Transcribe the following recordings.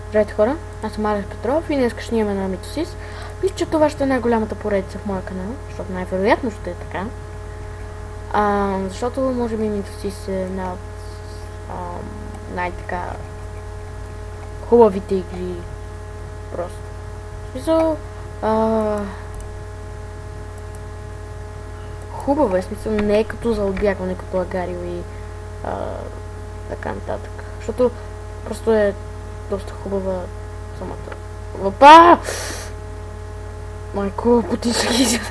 Здравейте хора, аз съм Алекс Петров и днес ще снимаме на Митосис. Мисля, че това ще е най-голямата поредица в моя канал, защото най-вероятно ще е така. Защото може би Митосис е една от най-така хубавите игри. Просто. В смисъл, хубава е, смисъл, не е като за отбягване, като Агарио и така нататък. Защото просто е доста хубава самата. Опа! Майко, потиша ги.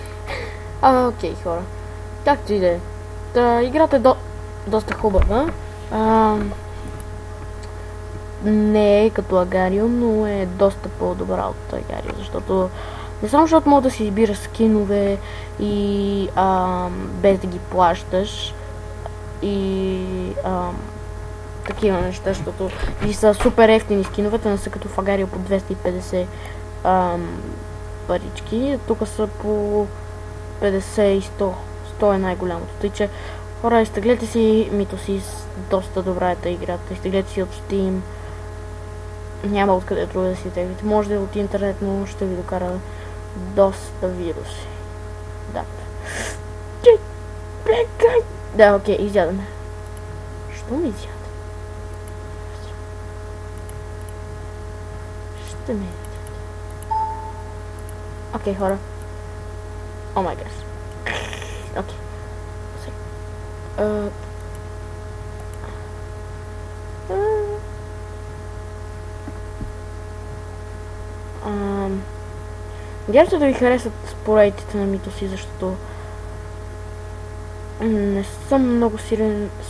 Окей, хора. Както и да е. Играта е доста хубава. Не е като Агарио, но е доста по-добра от Агарио, защото не само защото мога да си избираш скинове и без да ги плащаш и такива неща, защото и са супер ефтини скиновете, не са като в Агарио по 250 парички, тук са по 50 и 100. 100 е най-голямото. Тъй, че хора, изтеглете си Митосис, доста добра е тази играта, изтеглете си от Steam, няма откъде друга да си теглите. Може да е от интернет, но ще ви докара доста вируси. Да. Да, окей, изядаме. Що ми изяда? Ще ме изяда. Окей, хора. О май гаш. Окей. Надявам се да ви харесат поредиците на Митосис, защото не съм много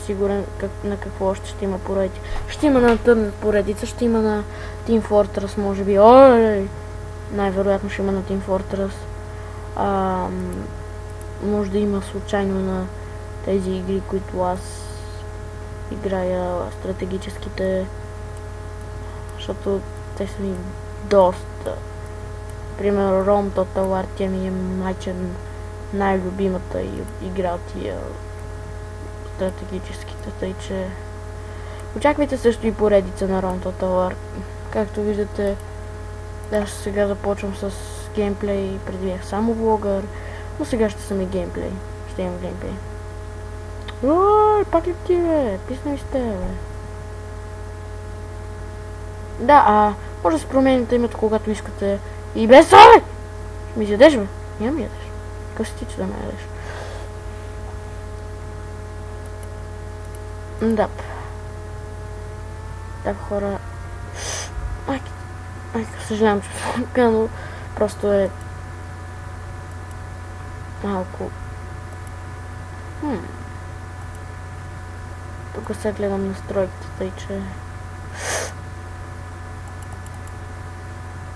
сигурен на какво още ще има поредици. Ще има на Търнет поредица, ще има на Team Fortress, може би. Ой! Най-вероятно ще има на Team Fortress. Може да има случайно на тези игри, които аз играя, стратегическите, защото те са ми доста. Примерно Rome Total War, тя ми е най-любимата игра от тия стратегическите, тъй че очаквайте също и поредица на Rome Total War. Както виждате, аз сега започвам с геймплей, преди бях само влогър, но сега ще съм и геймплей. Ще имам геймплей. Ой, пак ли ти, бе? Писна ми сте, бе. Да, може да се промените името, когато искате. И без бе! Ми изядеш, бе? Няма ми ядеш. Къв си ти, че да ме ядеш? Да. Так, хора. Майка, съжалявам, че съм така, но просто е малко. Тук сега гледам настройките, тъй че.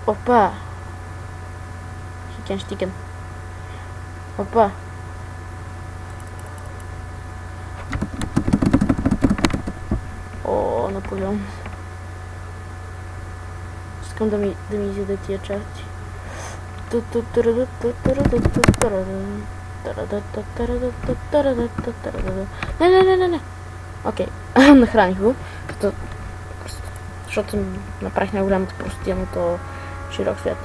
Опа! Штикен. Опа! О, Наполеон. Искам да ми изяде тия части. Не. Окей, нахраних го. Защото направих най-голямата простия на този широк свят.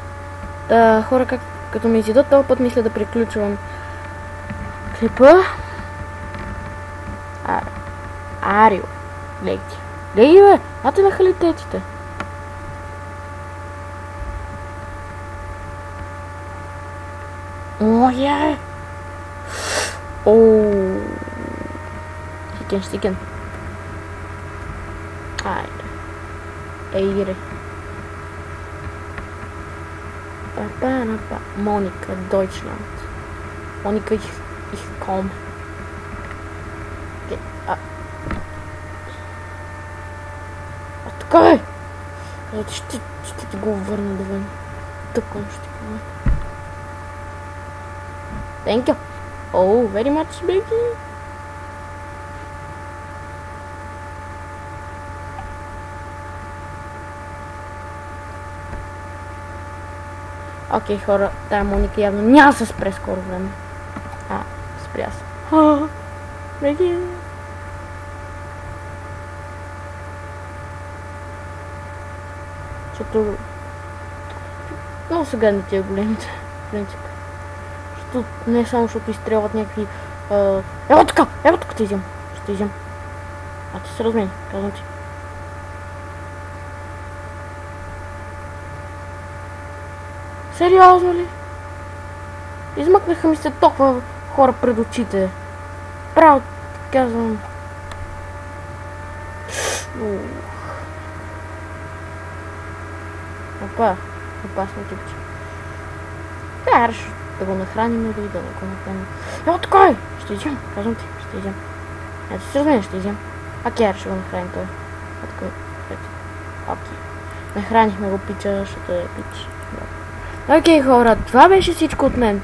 Хора, като ми изядат, този път мисля да приключвам клипа. Арио. Гледай ти. Гледай, бе! Ате на халитетите. Оя! Ооо! Штикен. Айде. Ейре. Моника, Deutschland. Моника, ich komme. Така е! Ще ти го върна да върна. Тъкъм ще ти го върна. Thank you. Oh, very much, baby. Окей, хора, тая Моника явно няма да се спре скоро време. Спря се. Беги. Защото... Много са гадни тия големите, в принцип. Защото не само защото изстрелват някакви... Ево тук те изям. Ще те изям. А ти се размени, казвам ти. Сериозно ли? Измъкнаха ми се толкова хора пред очите. Право казвам. Опасно типче. Караш да го нахраним или да не го нахраним. Ево така е! Ще изям, казвам ти, ще изям. Ето се разменя, ще изям. Ще го нахраним той. Окей. Нахранихме го пича, защото е пич. Окей, хора, това беше всичко от мен.